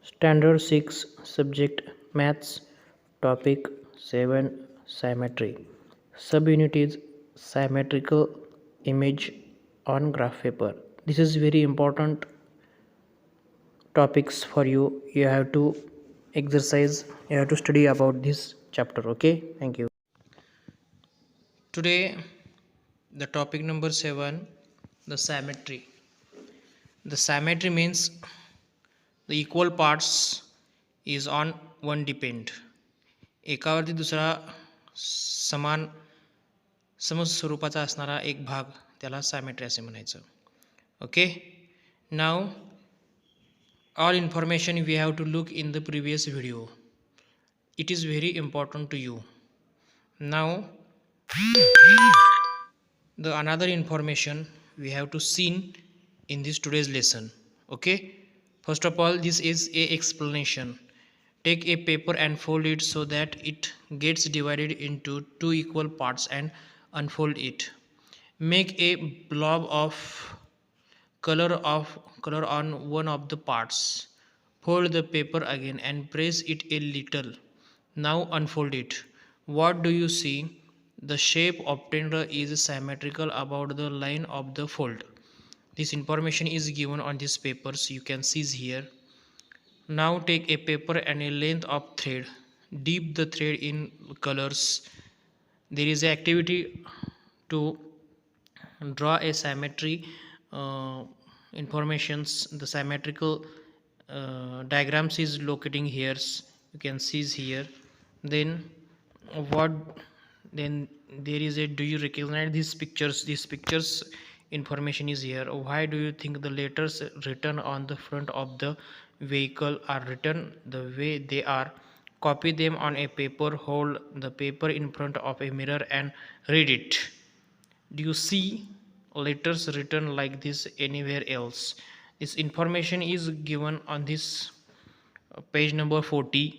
Standard 6 Subject Maths Topic 7 Symmetry Subunit is symmetrical image on graph paper. This is very important topics for you. You have to exercise, you have to study about this chapter. Okay, thank you. Today the topic number 7, the symmetry. The symmetry means the equal parts is on one depend. एकावरती दुसरा समान समस्वरूपाचा असणारा एक भाग त्याला सायमेट्री असे म्हणायचं. Okay, now all information we have to look in the previous video. It is very important to you. Now the another information we have to see in this today's lesson. Okay, first of all, this is a explanation. Take a paper and fold it so that it gets divided into two equal parts and unfold it. Make a blob of color on one of the parts. Fold the paper again and press it a little. Now unfold it. What do you see? The shape obtained is symmetrical about the line of the fold. This information is given on these papers. You can see here. Now take a paper and a length of thread. Dip the thread in colors. There is an activity to draw a symmetry informations. The symmetrical diagrams is locating here. You can see here. Then what? Then there is a. Do you recognize these pictures? These pictures information is here. Why do you think the letters written on the front of the vehicle are written the way they are? Copy them on a paper, hold the paper in front of a mirror and read it. Do you see letters written like this anywhere else? This information is given on this page number 40.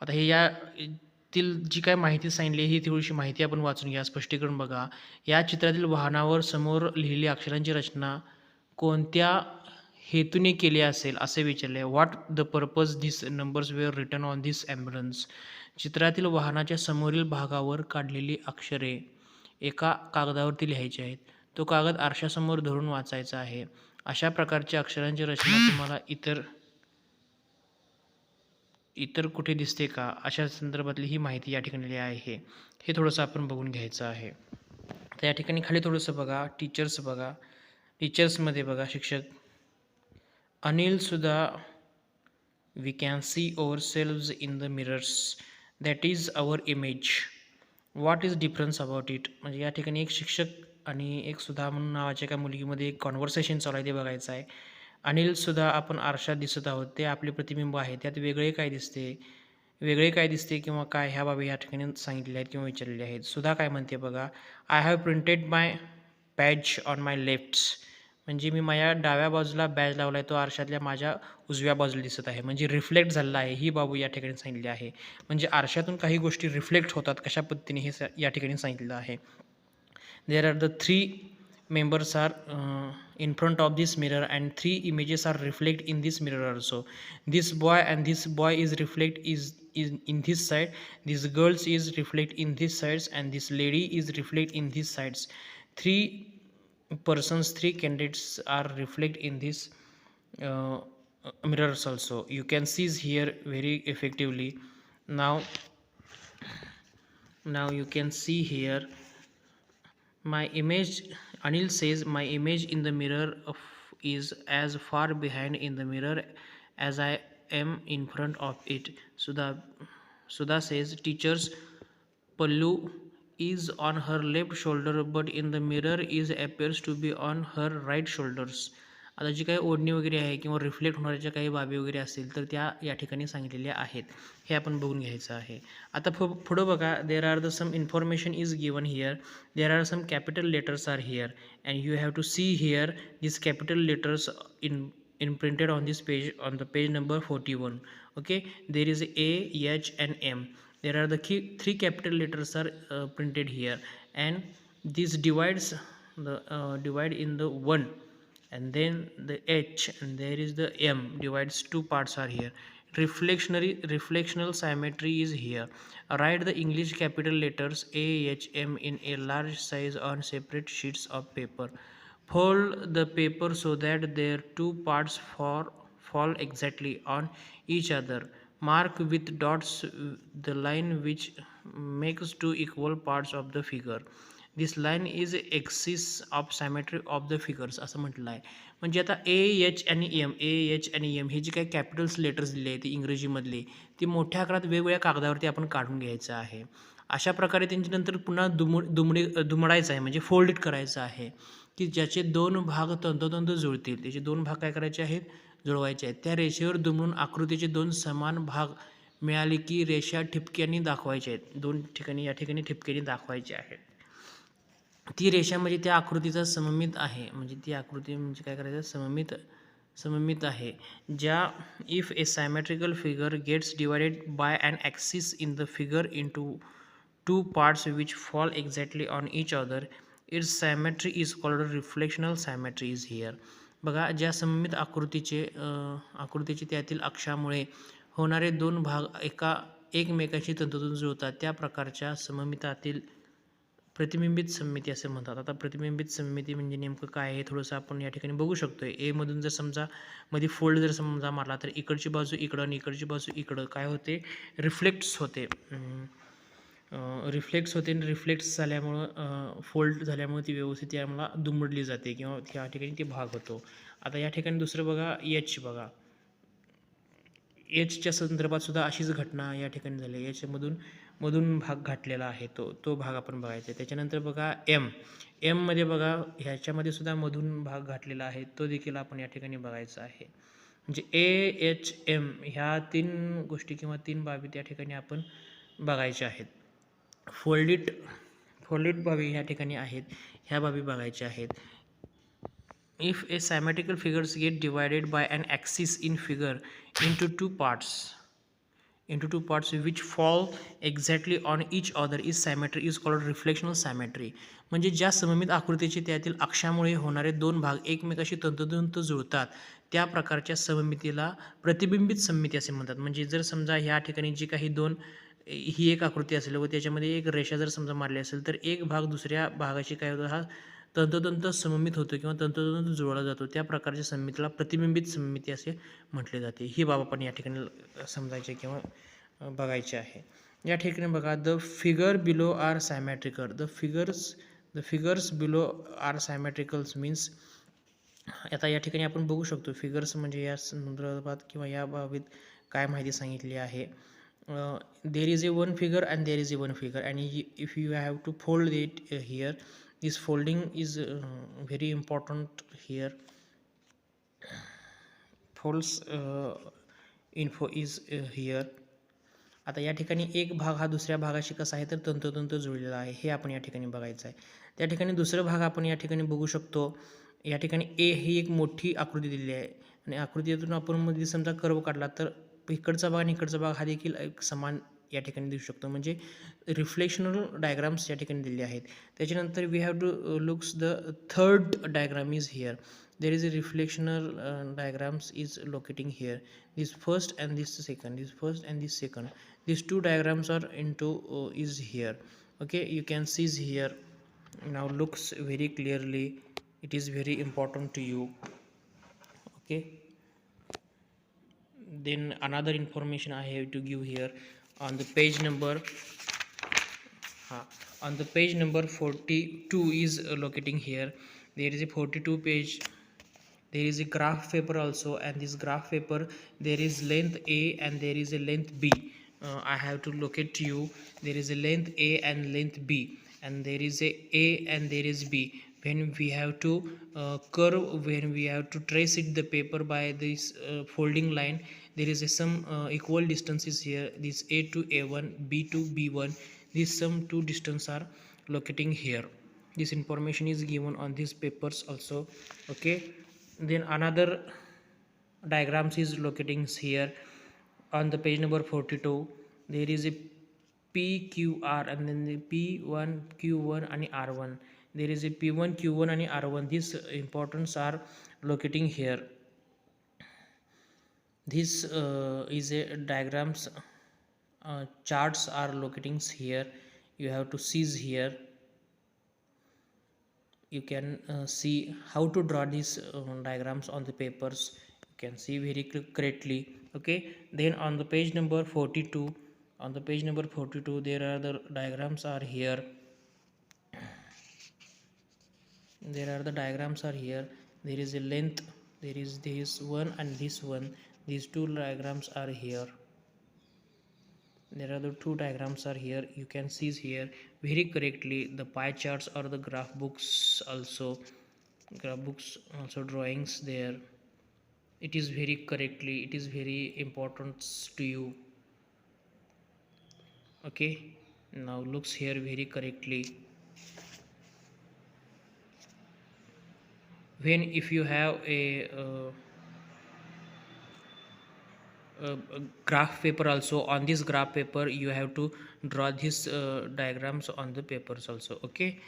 आता हे यातील जी काय माहिती सांगितली ही थोडीशी माहिती आपण वाचून घ्या. स्पष्टीकरण बघा. या चित्रातील वाहनावर समोर लिहिलेली अक्षरांची रचना कोणत्या हेतूने केली असेल असे विचारले. What the purpose this numbers were written on this ambulance. चित्रातील वाहनाच्या समोरील भागावर काढलेली अक्षरे एका कागदावरती लिहायची आहेत. तो कागद आरशासमोर धरून वाचायचा आहे. अशा प्रकारच्या अक्षरांची रचना तुम्हाला इतर कुठे दिसते का? अशा संदर्भातली ही माहिती या ठिकाणी आहे. हे थोडंसं आपण बघून घ्यायचं आहे. तर या ठिकाणी खाली थोडंसं बघा. टीचर्स बघा. टीचर्समध्ये बघा शिक्षक. अनिल सुद्धा we can see ourselves in the mirrors. That is our image. What is difference about it? म्हणजे या ठिकाणी एक शिक्षक आणि एक सुधा म्हणून नावाच्या एका मुलगीमध्ये एक कॉन्व्हर्सेशन चालू आहे ते बघायचं आहे. अनिल सुद्धा आपण आरशात दिसत आहोत. ते आपले प्रतिबिंब आहे. त्यात वेगळे काय दिसते किंवा काय ह्या बाबी या ठिकाणी सांगितलेल्या आहेत किंवा विचारलेल्या आहेत. सुद्धा काय म्हणते बघा. I have printed my badge on my left. म्हणजे मी माझ्या डाव्या बाजूला बॅज लावला आहे. तो आरशातल्या माझ्या उजव्या बाजूला दिसत आहे. म्हणजे रिफ्लेक्ट झालेला आहे ही बाबू या ठिकाणी सांगितली आहे. म्हणजे आरशातून काही गोष्टी रिफ्लेक्ट होतात कशा पद्धतीने हे या ठिकाणी सांगितलेलं आहे. There are the three members are in front of this mirror and three images are reflect in this mirror also. This boy and this boy is reflect is in this side. This girls is reflect in this sides and this lady is reflect in these sides. Three persons, three candidates are reflect in this mirrors also. You can see here very effectively. Now you can see here my image. Anil says my image in the mirror is as far behind in the mirror as I am in front of it. Sudha says teacher's pallu is on her left shoulder but in the mirror is appears to be on her right shoulders. आता जी काही ओढणी वगैरे आहे किंवा reflect होणाऱ्या काही बाबी वगैरे असतील तर त्या या ठिकाणी सांगितलेल्या आहेत. हे आपण बघून घ्यायचं आहे. आता पुढं बघा. There are the some information is given here. There are some capital letters are here and you have to see here this capital letters in printed on this page on the page number 41. Okay, there is A, H and M. There are the three capital letters are printed here and this divides the divide in the one and then the H, and there is the M divides two parts are here. Reflectional symmetry is here. Write the English capital letters A, H, M in a large size on separate sheets of paper. Fold the paper so that their two parts fall exactly on each other. Mark with dots the line which makes two equal parts of the figure. This line is axis of symmetry of the figures असं म्हटलं आहे. म्हणजे आता H आणि M हे जे काही Capitals letters दिले आहेत इंग्रजीमधले ते मोठ्या आकारात वेगवेगळ्या कागदावरती आपण काढून घ्यायचं आहे. अशा प्रकारे त्यांची नंतर पुन्हा दुमडायचं आहे म्हणजे फोल्ड करायचं आहे की ज्याचे दोन भाग तंतोतंत जुळतील. त्याचे दोन भाग काय करायचे आहेत, जुळवायचे आहेत. त्या रेषेवर दुमडून आकृतीचे दोन समान भाग मिळाले की रेषा ठिपक्यांनी दाखवायचे आहेत. दोन ठिकाणी या ठिकाणी ठिपक्यांनी दाखवायचे आहेत. ती रेषा म्हणजे त्या आकृतीचा सममित आहे. म्हणजे ती आकृती म्हणजे काय करायचं, सममित आहे. ज्या if a symmetrical figure gets divided by an axis in the figure into two parts which fall exactly on each other, its symmetry is called reflectional symmetry is here. बघा, ज्या सममित आकृतीचे त्यातील अक्षामुळे होणारे दोन भाग एकमेकांशी तंतोतंत जुळतात त्या प्रकारच्या सममितातील प्रतिबिंबित सममिती असे म्हणतात. आता प्रतिबिंबित सममिती म्हणजे नेमकं काय आहे थोडंसं आपण या ठिकाणी बघू शकतो. ए मधून जर समजा मध्ये फोल्ड जर समजा मारला तर इकडची बाजू इकडं आणि इकडची बाजू इकडं काय होते, रिफ्लेक्ट्स होते आणि रिफ्लेक्ट्स झाल्यामुळं फोल्ड झाल्यामुळे ती व्यवस्थित याला दुमडली जाते किंवा त्या ठिकाणी ती भाग होतो. आता या ठिकाणी दुसरं बघा, एच बघा, एचच्या संदर्भात सुद्धा अशीच घटना या ठिकाणी झाली. मधून भाग घातलेला आहे तो भाग आपण बघायचा आहे. त्याच्यानंतर बघा एममध्ये बघा ह्याच्यामध्ये सुद्धा मधून भाग घातलेला आहे, तो देखील आपण या ठिकाणी बघायचा आहे. म्हणजे AHM ह्या तीन गोष्टी किंवा तीन बाबी त्या ठिकाणी आपण बघायच्या आहेत. फोल्डेड बाबी ह्या ठिकाणी आहेत, ह्या बाबी बघायच्या आहेत. If a symmetrical figures get divided by an axis in figure into two parts which fall exactly on each other, is symmetry is called reflectional symmetry. म्हणजे ज्या सममित आकृतीचे त्यातील अक्षामुळे होणारे दोन भाग एकमेकाशी तंतोतंत जुळतात त्या प्रकारच्या सममितीला प्रतिबिंबित सममिती असे म्हणतात. म्हणजे जर समजा ह्या ठिकाणी जी काही ही एक आकृती असेल व त्याच्यामध्ये एक रेषा जर समजा मारली असेल तर एक भाग दुसऱ्या भागाशी काय होतं, हा तंतोतंत सममित होतो किंवा तंतोतंत जुळला जातो. त्या प्रकारच्या सममितीला प्रतिबिंबित सममिती असे म्हटले जाते. ही बाब आपण या ठिकाणी समजायचे किंवा बघायचे आहे. या ठिकाणी बघा, the figure below are symmetrical. The figures below are symmetricals means, आता या ठिकाणी आपण बघू शकतो फिगर्स म्हणजे या संदर्भात किंवा या बाबतीत काय माहिती सांगितली आहे. There is a one figure and there is a one figure and if you have to fold it here, this folding is very important here. Folds info is here. आता या ठिकाणी एक भाग हा दुसऱ्या भागाशी कसा आहे तर तंतोतंत जुळलेला आहे, हे आपण या ठिकाणी बघायचं आहे. त्या ठिकाणी दुसरा भाग आपण या ठिकाणी बघू शकतो. या ठिकाणी ए ही एक मोठी आकृती दिलेली आहे आणि आकृतीतून आपण मध्ये समजा कर्व काढला तर इकडचा भाग आणि इकडचा भाग हा देखील एक समान या ठिकाणी दिसू शकतो. म्हणजे रिफ्लेक्शनल डायग्राम्स या ठिकाणी दिलेले आहेत. त्याच्यानंतर we have to looks the third diagram is here. There is a reflectional diagrams is locating here. This first and this second. These two diagrams are is here. Okay, you can see here. Now looks very clearly. It is very important to you. Okay. Then another information I have to give here on the page number. On the page number 42 is locating here. There is a 42 page. There is a graph paper also, and this graph paper there is length A and there is a length B. I have to locate to you. There is a length A and length B, and there is a and there is B. When we have to when we have to trace it the paper by this folding line, there is some equal distances here. This A to A1, B to B1. These some two distance are locating here. This information is given on these papers also. Okay. Then another diagrams is locating here on the page number 42. There is a PQR and then the P1 Q1 and R1. there is a P1, Q1 and R1. These importance are locating here. This is a diagrams, charts are locating here. You have to seize here. You can see how to draw these diagrams on the papers. You can see very correctly. Okay, then on the page number 42, there are the diagrams are here. There is a length, there is this one and this one. These two diagrams are here. There are the two diagrams are here. You can see here very correctly the pie charts or the graph books also, drawings there. It is very correctly, it is very important to you. Okay, now looks here very correctly. When if you have a graph paper also, on this graph paper you have to draw these diagrams on the papers also. Okay,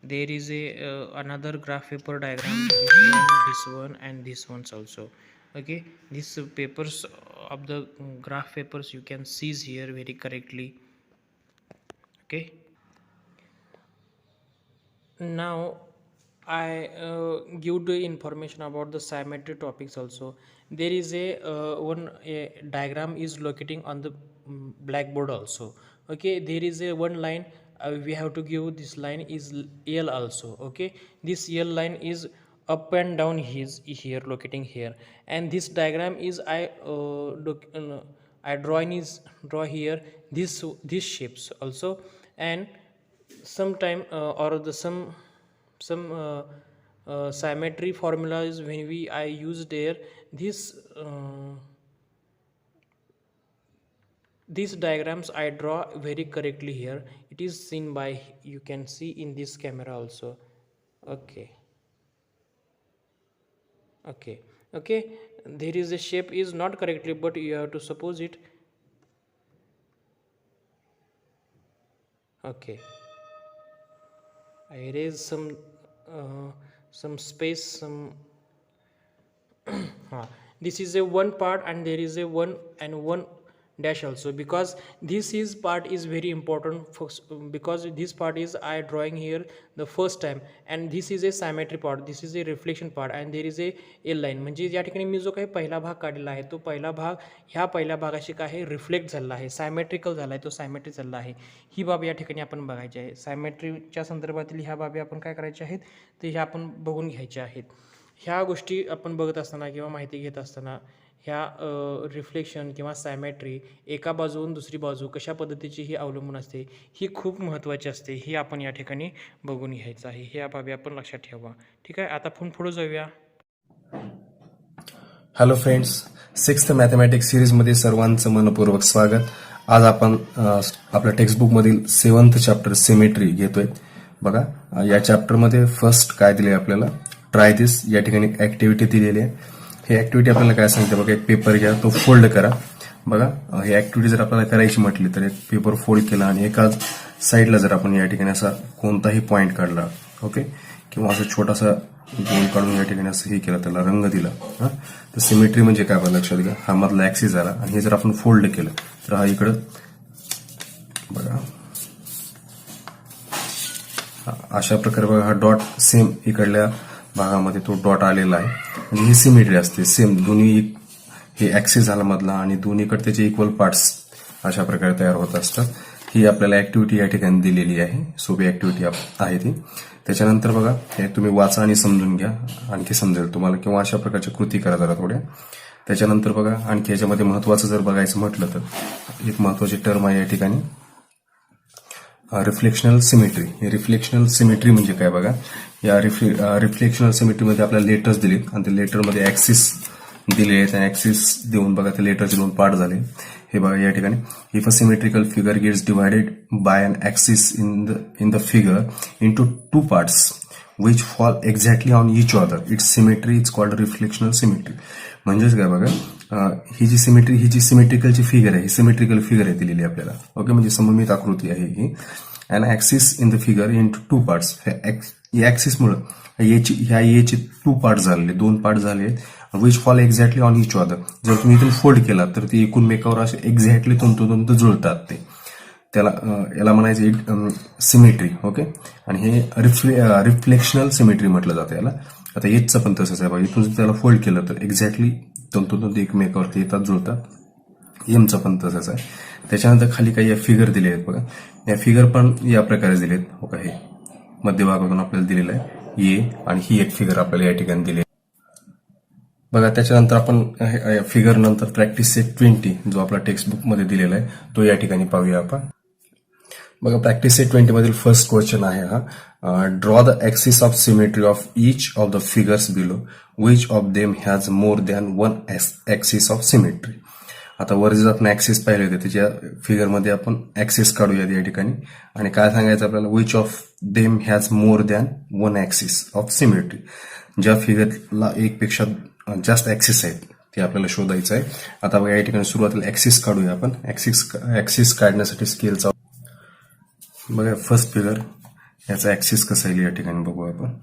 there is a another graph paper diagram, this one and this ones also. Okay, these papers of the graph papers you can see here very correctly. Okay, now I give the information about the symmetry topics also. There is a diagram is locating on the blackboard also. Okay, there is a one line, we have to give this line is L also. Okay, this L line is up and down here locating here, and this diagram is I draw here these shapes also. And sometime or the some symmetry formulas when I use there, these diagrams I draw very correctly here. It is seen by, you can see in this camera also. Okay, there is a shape is not correctly, but you have to suppose it. Okay, I erase some space, some this is a one part and there is a one and one dash also, because this is part is very important for, because this part is I drawing here the first time, and this is a symmetry part, this is a reflection part, and there is a line. म्हणजे या ठिकाणी मी जो काही पहिला भाग काढलेला आहे तो पहिला भाग ह्या पहिल्या भागाशी काय आहे रिफ्लेक्ट झाला आहे, सायमेट्रिकल झाला आहे, तो सायमेट्री झाला आहे. ही बाब या ठिकाणी आपण बघायची आहे. सायमेट्रीच्या संदर्भातील ह्या बाबी आपण काय करायच्या आहेत ते ह्या आपण बघून घ्यायच्या आहेत. ह्या गोष्टी आपण बघत असताना किंवा माहिती घेत असताना ह्या रिफ्लेक्शन किंवा सायमेट्री एका बाजूवरून दुसरी बाजू कशा पद्धतीची ही अवलंबून असते, ही खूप महत्त्वाची असते. ही आपण या ठिकाणी बघून घ्यायचं आहे. ह्या बाबी आपण लक्षात ठेवा. ठीक आहे, आता आपण पुढे जाऊया. हॅलो फ्रेंड्स, 6th मॅथमॅटिक्स सिरीजमध्ये सर्वांचं मनपूर्वक स्वागत. आज आपण आपल्या टेक्स्टबुकमधील 7th चॅप्टर सिमेट्री घेतोय. बघा, या चॅप्टरमध्ये फर्स्ट काय दिले आपल्याला, ट्राय दिस. या ठिकाणी ऍक्टिव्हिटी दिलेली आहे. हे ऍक्टिव्हिटी आपल्याला काय सांगते बघा, एक पेपर घ्या, तो फोल्ड करा. बघा, ही ऍक्टिव्हिटी जर आपल्याला करायची म्हटली तर एक पेपर फोल्ड केला आणि एका साईडला जर आपण या ठिकाणी असा कोणताही पॉईंट काढला, ओके, किंवा असं छोटासा गोल काढून या ठिकाणी असं हे केलं, त्याला रंग दिला, तर सिमेट्री म्हणजे काय बघा लक्षात घ्या. हा मधला ऍक्सिस झाला आणि हे जर आपण फोल्ड केलं तर हा इकडं बघा अशा प्रकारे बघा, हा डॉट सेम इकडल्या भागामध्ये तो डॉट आलेला आहे. म्हणजे ही सिमेट्री असते. सेम दोन्ही हे ऍक्सिस झाला मधला आणि दोन्हीकडे त्याचे इक्वल पार्ट्स अशा प्रकारे तयार होत असतात. ही आपल्याला ऍक्टिव्हिटी या ठिकाणी दिलेली आहे. सोपी ऍक्टिव्हिटी आहे ती. त्याच्यानंतर बघा, हे तुम्ही वाचा आणि समजून घ्या, आणखी समजेल तुम्हाला, किंवा अशा प्रकारच्या कृती करा जरा थोड्या. त्याच्यानंतर बघा, आणखी याच्यामध्ये महत्वाचं जर बघायचं म्हटलं तर एक महत्वाची टर्म आहे या ठिकाणी, रिफ्लेक्शनल सिमेट्री. हे रिफ्लेक्शनल सिमेट्री म्हणजे काय बघा, या रिफ्लेक्शनल सिमेट्रीमध्ये आपल्याला लेटर्स दिलेत आणि त्या लेटरमध्ये ऍक्सिस दिले आहेत. ऍक्सिस देऊन बघा ते लेटरचे दोन पार्ट झाले. हे बघा या ठिकाणी, if a symmetrical figure gets divided by an axis in the figure into two parts which fall exactly on each other, its symmetry is called reflectional symmetry. म्हणजेच काय बघा, ही जी सिमेट्री, ही जी सिमेट्रिकलची फिगर आहे, ही सिमेट्रिकल फिगर आहे दिलेली आपल्याला. Okay, म्हणजे सममित आकृती आहे ही. And axis in the figure in two parts. या ॲक्सिसमुळं ह्या एचे 2 पार्ट झालेले, 2 पार्ट झाले which fall exactly on each other. जर तुम्ही इथून फोल्ड केला तर ते एकूण मेकावर असे एक्झॅक्टली तंतोतंत जुळतात. ते त्याला याला म्हणायचं सिमेट्री. ओके. आणि हे रिफ्लेक्शनल सिमेट्री म्हटलं जातं याला. आता एचचं पण तसंच आहे बघा, इथून जर त्याला फोल्ड केलं तर एक्झॅक्टली तंतोतंत एकमेकावरती येतात, जुळतात. एमचं पण तसंच आहे. त्याच्यानंतर खाली काही या फिगर दिले आहेत बघा. या फिगर पण या प्रकारे दिलेत बघा. हे मध्यभागातून आपल्याला दिलेलं आहे ए, आणि ही एक फिगर आपल्याला या ठिकाणी दिली आहे बघा. त्याच्यानंतर आपण फिगर नंतर प्रॅक्टिस सेट 20 जो आपला टेक्स्ट बुक मध्ये दिलेला आहे तो या ठिकाणी पाहूया आपण बघा. प्रॅक्टिस सेट 20 मधील फर्स्ट क्वेश्चन आहे हा. Draw the axis of symmetry of each of the figures below, which of them has more than one axis of symmetry. आता वर जे आपण ऍक्सिस पाहिले होते त्याच्या फिगरमध्ये आपण ऍक्सिस काढूयात या ठिकाणी, आणि काय सांगायचं आपल्याला, which of them has more than one axis of symmetry. ज्या फिगरला एक पेक्षा जास्त ऍक्सिस आहेत ते आपल्याला शोधायचं आहे. आता बघा या ठिकाणी सुरुवातीला ऍक्सिस काढूया आपण. ऍक्सिस काढण्यासाठी स्केलचा बघा फर्स्ट फिगर, याचा ऍक्सिस कसा येईल या ठिकाणी बघू आपण.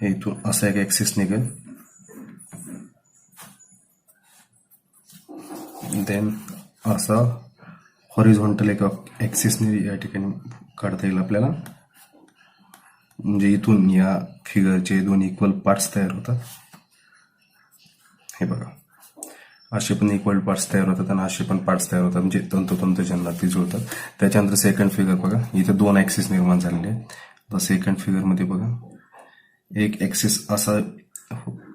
हे इथून असा एक ऍक्सिस निघेल, देन असा हॉरिझॉन्टल एक ऍक्सिसने या ठिकाणी काढता येईल आपल्याला. म्हणजे इथून या फिगरचे 2 इक्वल पार्ट्स तयार होतात. हे बघा असे पण इक्वल पार्ट्स तयार होतात आणि असे पण पार्ट्स तयार होतात, म्हणजे तंतोतंत ज्यांना ती जुळतात. त्याच्यानंतर सेकंड फिगर बघा, इथे 2 ऍक्सिस निर्माण झालेले आहेत. तर सेकंड फिगर मध्ये बघा एक ऍक्सिस असा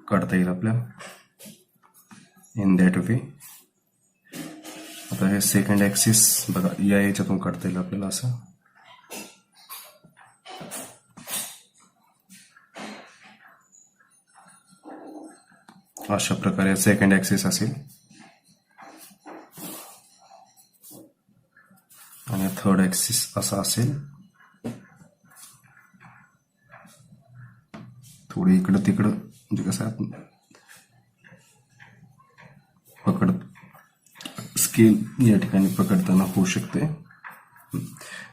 काढता येईल आपल्याला इन दॅट वे. आता हे सेकंड ऍक्सिस बघा या याच्यातून काढता येईल आपल्याला असं. अशा प्रकारे सेकंड ऍक्सिस असेल, आणि थर्ड ऍक्सिस असा असेल. थोडी इकडं तिकडं म्हणजे कसं आपण स्केल या ठिकाणी पकडताना होऊ शकते.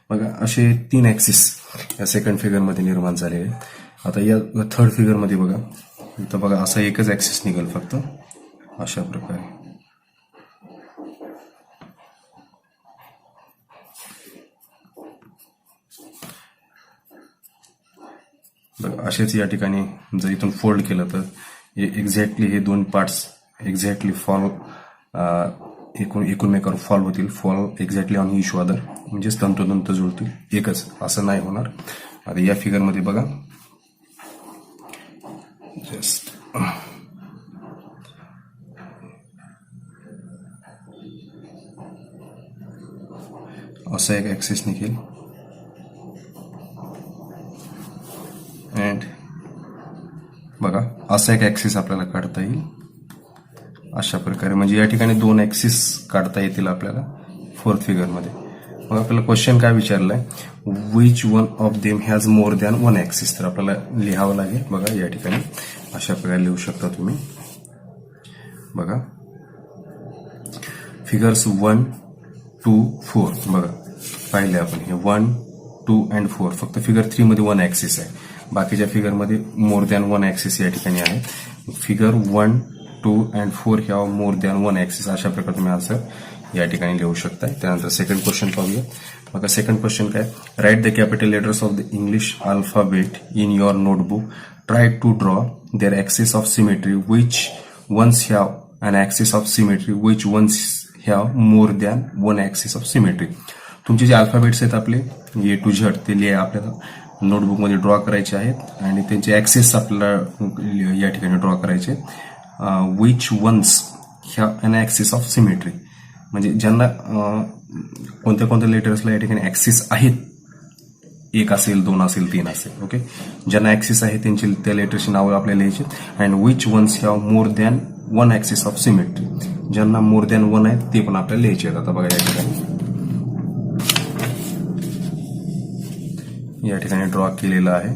बघा असे 3 ऍक्सिस या सेकंड फिगर मध्ये निर्माण झालेले आहेत. आता या थर्ड फिगर मध्ये बघा, इथं बघा असा एकच ऍक्सिस निघेल फक्त अशा प्रकारे. बघा असेच या ठिकाणी जर इथून फोल्ड केलं तर एक्झॅक्टली हे 2 पार्ट्स एक्झॅक्टली फॉलो एकूणमेकावर फॉल होतील. Fall exactly on each other, म्हणजेच तंतोतंत जुळतील, एकच असं नाही होणार. आता या फिगर मध्ये बघा जस्ट असा एक ऍक्सिस निघेल अँड बघा असा एक ऍक्सिस आपल्याला काढता येईल अशा प्रकारे. म्हणजे या ठिकाणी 2 ऍक्सिस काढता येतील आपल्याला फोर्थ फिगर मध्ये. मग आपल्याला क्वेश्चन काय विचारलाय, which one of them has more than one axis. तर आपल्याला लिहावं लागेल बघा या ठिकाणी अशा प्रकारे लिहू शकता तुम्ही. बघा फिगर्स 1, 2, 4 बघा पाहिले आपण. हे 1, 2 अँड 4 फक्त फिगर 3 मध्ये 1 ऍक्सिस आहे. बाकीच्या फिगर मध्ये मोर दॅन 1 ऍक्सिस या ठिकाणी आहे. फिगर 1, 2 अँड 4 ह्या मोर दॅन 1 ऍक्सिस अशा प्रकारे तुम्ही आन्सर या ठिकाणी लिहू शकताय. त्यानंतर सेकंड क्वेश्चन पाहूया. बघा सेकंड क्वेश्चन काय, write the capital letters of the English alphabet in your notebook. Try to draw there axis of symmetry which ones have an axis of symmetry which ones have more than 1 axis of symmetry. तुमचे जे alphabets आहेत आपले A to Z ते लिहा आपल्याला नोटबुकमध्ये draw करायचे आहेत आणि त्यांचे ऍक्सिस आपल्याला या ठिकाणी ड्रॉ करायचे. Which ones have an axis of symmetry म्हणजे ज्यांना कोणत्या कोणत्या लेटर्सला या ठिकाणी ऍक्सिस आहेत, 1 असेल, 2 असेल, 3 असेल. ओके, ज्यांना ऍक्सिस आहे त्यांची त्या लेटरची नावं आपल्याला लिहायची. And which ones have more than 1 axis of symmetry, ज्यांना मोर दॅन 1 आहेत ते पण आपल्याला लिहायचे आहेत. आता बघा या ठिकाणी ड्रॉ केलेलं आहे.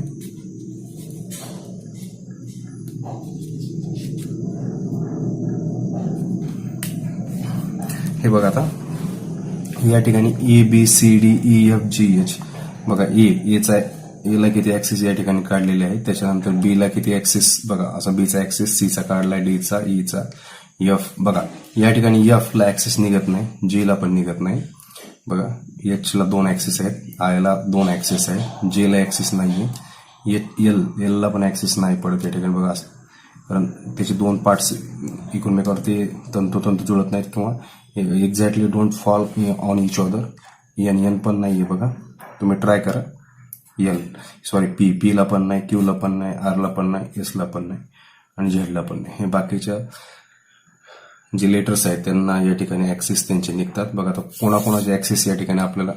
हे बघा आता या ठिकाणी A B C D E F G H बघा एचा एला किती ऍक्सिस या ठिकाणी काढलेले आहेत. त्याच्यानंतर बी ला किती ऍक्सिस बघा असा बीचा ऍक्सिस, सीचा काढला, डीचा, ईचा, एफ बघा या ठिकाणी एफ ला ऍक्सिस निघत नाही, जी ला पण निघत नाही बघा. एच ला 2 ऍक्सिस आहेत, आय ला 2 ऍक्सिस आहे, जे ला ऍक्सिस नाहीये, एल ला पण ऍक्सिस नाही पडत या ठिकाणी बघा असं, कारण त्याचे 2 पार्ट्स एकमेकावरती तंतोतंत जुळत नाहीत किंवा exactly don't fall on each other. N पण नाहीये बघा, तुम्ही ट्राय करा. पी ला पण नाही, क्यू ला पण नाही, आर ला पण नाही, एस ला पण नाही आणि झेड ला पण नाही. हे बाकीच्या जे लेटर्स आहेत त्यांना या ठिकाणी ऍक्सिस त्यांचे निघतात बघा. आता कोणाकोणाचे ऍक्सिस या ठिकाणी आपल्याला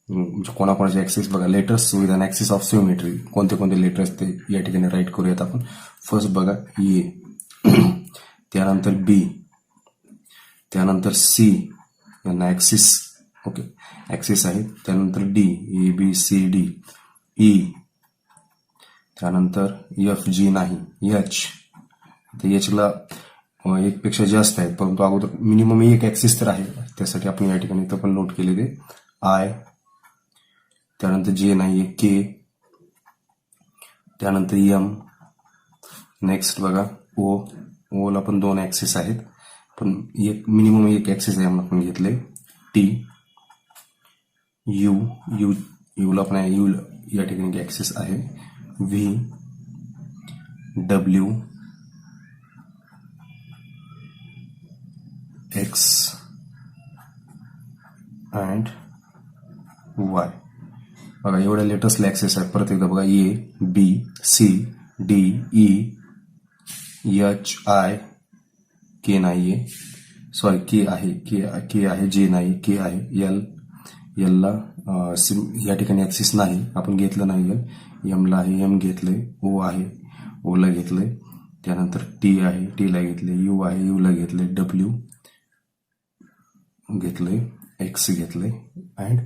म्हणजे कोणाकोणाचे ऍक्सिस बघा, letters with an axis of symmetry कोणते कोणते लेटर्स ते या ठिकाणी राईट करूयात आपण. फर्स्ट बघा ए, त्यानंतर बी, त्यानंतर सी यांना ऍक्सिस ओके ऍक्सिस आहे, त्यानंतर D, A B C D, E, त्यानंतर एफ जी नाही, एच, एच ला एक पेक्षा जास्त आहेत परंतु अगोदर मिनिमम एक ऍक्सिस तर आहे, त्यासाठी आपण या ठिकाणी इथं पण नोट केले ते आय, त्यानंतर जे नाहीये के, त्यानंतर एम, नेक्स्ट बघा ओ ला पण 2 ऍक्सिस आहेत पण मिनिमम एक ऍक्सिस आहे आपण घेतले, टी, यू ला पण यू या ठिकाणी ऍक्सिस आहे, V, W, X and Y बघा. एवढ्या लेटर्सला ऍक्सेस आहे. परत एकदा बघा A B C D E H I, K नाहीये, के आहे, जे नाही, के आहे, एल ला या ठिकाणी ऍक्सिस नाही, आपण घेतलं नाही एल, एम ला आहे, एम घेतलंय, ओ आहे, ओ ला घेतलंय, त्यानंतर टी आहे, टी ला घेतले, यू आहे, यू ला घेतले, डब्ल्यू घेतलंय, एक्स घेतलंय and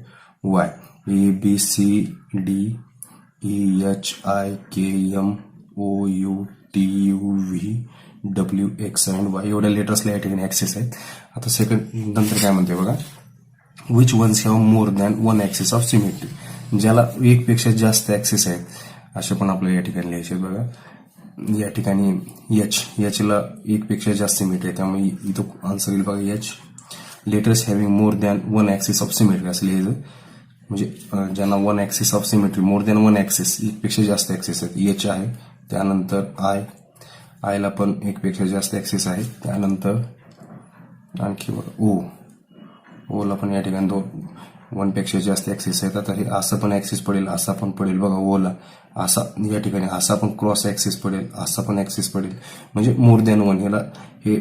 Y. A B C D E H I K M O U T U V W X and Y एवढ्या लेटर्सला या ठिकाणी ऍक्सेस आहेत. आता सेकंड नंतर काय म्हणते बघा, which ones have more than 1 axis of symmetry, ज्याला एक पेक्षा जास्त ऍक्सिस आहेत असे पण आपल्याला या ठिकाणी लिहायचे बघा. या ठिकाणी एच ला एक पेक्षा जास्त सिमेट्री आहे त्यामुळे इथं आन्सर येईल बघा H. Letters having more than 1 axis of symmetry असं लिहायचं, म्हणजे ज्यांना 1 axis of symmetry, more than 1 axis एक पेक्षा जास्त ऍक्सिस आहेत, एच आहे, त्यानंतर आय ला पण एक पेक्षा जास्त ऍक्सिस आहे, त्यानंतर आणखी बघा ओ ला पण या ठिकाणी 1 पेक्षा जास्त ऍक्सिस आहेत. आता हे असं पण ऍक्सिस पडेल, असा पण पडेल बघा, ओ ला असा या ठिकाणी असा पण क्रॉस ऍक्सिस पडेल, असा पण ऍक्सिस पडेल, म्हणजे मोर दॅन 1 ह्याला हे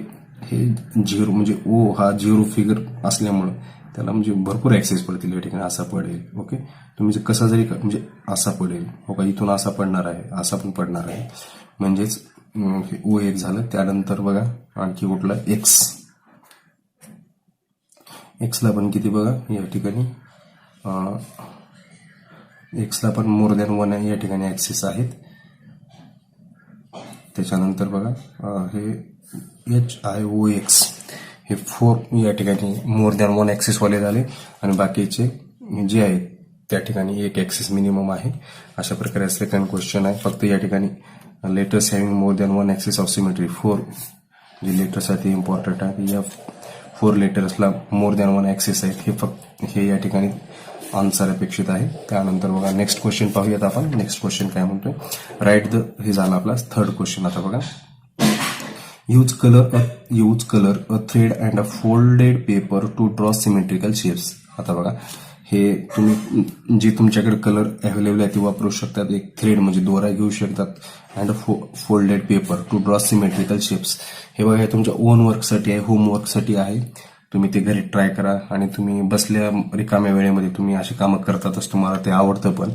0 म्हणजे ओ हा 0 फिगर असल्यामुळं त्याला म्हणजे भरपूर ऍक्सेस पडतील या ठिकाणी, असा पडेल ओके. तुम्ही कसा जरी म्हणजे असा पडेल हो का, इथून असा पडणार आहे, असा पण पडणार आहे, म्हणजेच ओ एक झालं. त्यानंतर बघा आणखी कुठला एक्सला पण किती बघा या ठिकाणी एक्सला पण मोर दॅन 1 या ठिकाणी ऍक्सेस आहेत. त्याच्यानंतर बघा हे एच आय ओ एक्स हे 4 या ठिकाणी मोर दॅन 1 ऍक्सिस वाले झाले आणि बाकीचे जे आहेत त्या ठिकाणी एक ऍक्सिस मिनिमम आहे. अशा प्रकारे सेकंड क्वेश्चन आहे. फक्त या ठिकाणी letters having more than 1 axis of symmetry 4 जे लेटर्स आहेत ते इम्पॉर्टंट आहे. या 4 लेटर्सला मोर दॅन 1 ऍक्सिस आहेत हे या ठिकाणी आन्सर अपेक्षित आहे. त्यानंतर बघा नेक्स्ट क्वेश्चन पाहूयात आपण. नेक्स्ट क्वेश्चन काय म्हणतोय, राईट द, हे झालं आपला थर्ड क्वेश्चन. आता बघा, use colour a thread and a folded paper two draw symmetrical shapes. आता बघा हे तुम्ही जे तुमच्याकडे कलर अवेलेबल आहे ते वापरू शकतात. एक थ्रेड म्हणजे दोरा घेऊ शकतात and folded paper two draw symmetrical shapes. हे बघा हे तुमच्या ओन वर्कसाठी आहे, होमवर्कसाठी आहे. तुम्ही ते घरी ट्राय करा आणि तुम्ही बसल्या रिकाम्या वेळेमध्ये तुम्ही अशी कामं करतातच, तुम्हाला ते आवडतं पण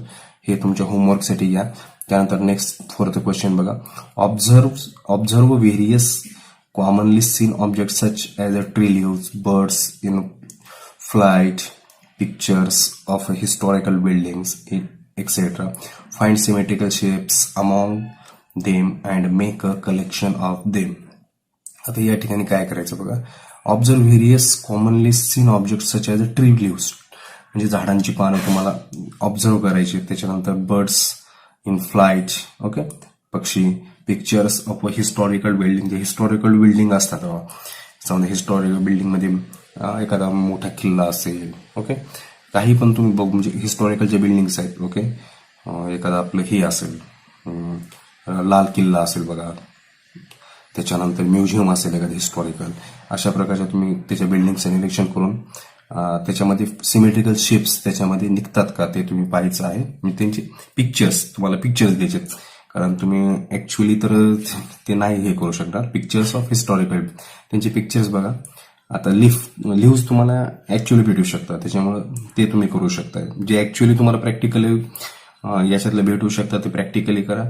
हे तुमच्या होमवर्कसाठी घ्या. त्यानंतर नेक्स्ट फोर्थ क्वेश्चन बघा, observe various commonly seen object such as a tree leaves, birds in flight, pictures of historical buildings, etc. Find symmetrical shapes among them and make a collection of them. आता या ठिकाणी काय करायचं बघा, observe various commonly seen object such as a tree leaves, म्हणजे झाडांची पानं तुम्हाला ऑब्झर्व करायची. त्याच्यानंतर बर्ड्स इन फ्लाईट, ओके, पक्षी. Pictures of a historical building, जे हिस्टॉरिकल बिल्डिंग असतात समजा हिस्टॉरिकल बिल्डिंगमध्ये एखादा मोठा किल्ला असेल, ओके, काही पण तुम्ही बघू, म्हणजे हिस्टॉरिकल जे बिल्डिंग्स आहेत, ओके, एखादा आपलं हे असेल, लाल किल्ला असेल बघा, त्याच्यानंतर म्युझियम असेल एखादं हिस्टॉरिकल, अशा प्रकारच्या तुम्ही त्याच्या बिल्डिंगचं निरीक्षण करून त्याच्यामध्ये सिमेट्रिकल शेप्स त्याच्यामध्ये निघतात का ते तुम्ही पाहायचं आहे. म्हणजे त्यांचे पिक्चर्स, तुम्हाला पिक्चर्स द्यायचे, कारण तुम्ही ऍक्च्युअली तर ते नाही हे करू शकणार. पिक्चर्स ऑफ हिस्टॉरिकल, त्यांचे पिक्चर्स बघा. आता लिव्स तुम्हाला ऍक्च्युअली भेटू शकतात, त्याच्यामुळे ते तुम्ही करू शकता. जे ऍक्च्युअली तुम्हाला प्रॅक्टिकली याच्यातलं भेटू शकतात ते प्रॅक्टिकली करा,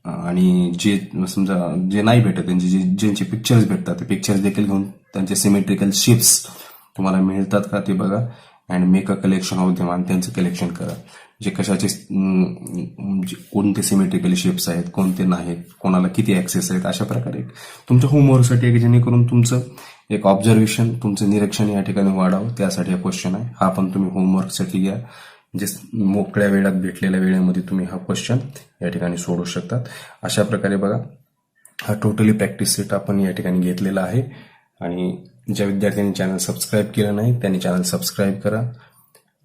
आणि जे समजा जे नाही भेटत त्यांचे ज्यांचे पिक्चर्स भेटतात ते पिक्चर्स देखील घेऊन त्यांचे सिमेट्रिकल शेप्स तुम्हाला मिळतात का ते बघा. And make a collection of them, आणि त्यांचं कलेक्शन करा. जे कशाचे कोणते सिमेट्रिकल शेप्स आहेत, कोणते नाहीत, कोणाला किती ऍक्सेस आहेत, अशा प्रकारे तुमच्या होमवर्कसाठी एक, जेणेकरून तुमचं एक ऑब्झर्वेशन, तुमचं निरीक्षण या ठिकाणी वाढावं, त्यासाठी हा क्वेश्चन आहे. हा पण तुम्ही होमवर्कसाठी घ्या. जे मोकळ्या वेळात भेटलेल्या वेळेमध्ये तुम्ही हा क्वेश्चन या ठिकाणी सोडू शकतात. अशा प्रकारे बघा, हा टोटली प्रॅक्टिस सेट आपण या ठिकाणी घेतलेला आहे. आणि ज्या विद्यार्थ्यांनी चॅनल सबस्क्राईब केलं नाही त्यांनी चॅनल सबस्क्राईब करा.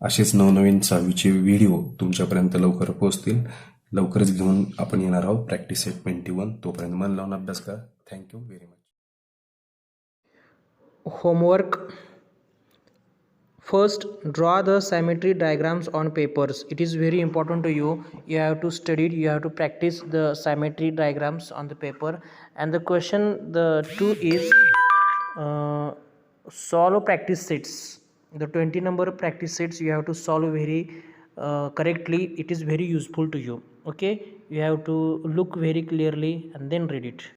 असेच नवनवीन 6वीचे व्हिडिओ तुमच्यापर्यंत लवकर पोहोचतील. लवकरच घेऊन आपण येणार आहोत प्रॅक्टिस सेट 21. तोपर्यंत मन लावून अभ्यास करा. Thank you very much. Homework. First, draw the symmetry diagrams on papers. It is very important to you. You have to study it. You have to practice the symmetry diagrams on the paper. And the question, the 2 is solve practice sets. The 20 number practice sets you have to solve very correctly. It is very useful to you. Okay, you have to look very clearly and then read it.